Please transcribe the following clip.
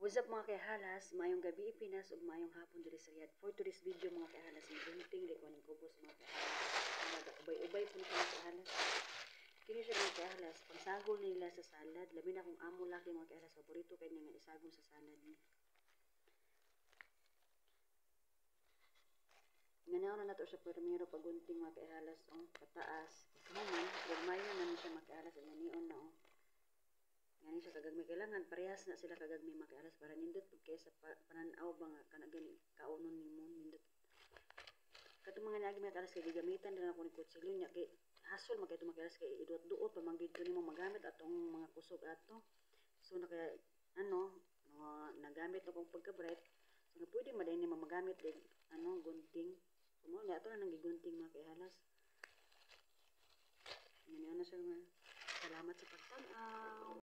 What's up mga kaihalas, mayong gabi Pinas ug mayong hapon diri sa Riyadh. For today's video mga kaihalas, magunting di ko ning kubos mga kaihalas. Ubay-ubay po mga kaihalas. Kini siya mga kaihalas, pangsagol nila sa salad. Labi na kung amo laki mga kaihalas, paborito kay nga isagol sa salad ni. Nganaw na nato siya primero pagunting mga kaihalas ang pataas. Kaman, gagmayo na siya mga kaihalas ang nion na ngani siya kagagmay kailangan parehas na sila kagagmay mga kaihalas para nindot kay sa pananaw ba nga kana gani kaunon nimo nindot katong mga nagi mga kaihalas kay gigamitan din ako ni kutsilyo nya kay hasol magay mga kaihalas kay iduot-duot pa man gid nimo magamit atong mga kusog ato so na kaya nagamit akong pagka-bright so na pwede maday nimo magamit din gunting so mo na ato na nang gigunting mga kaihalas ngani ana siya salamat sa pagtan-aw.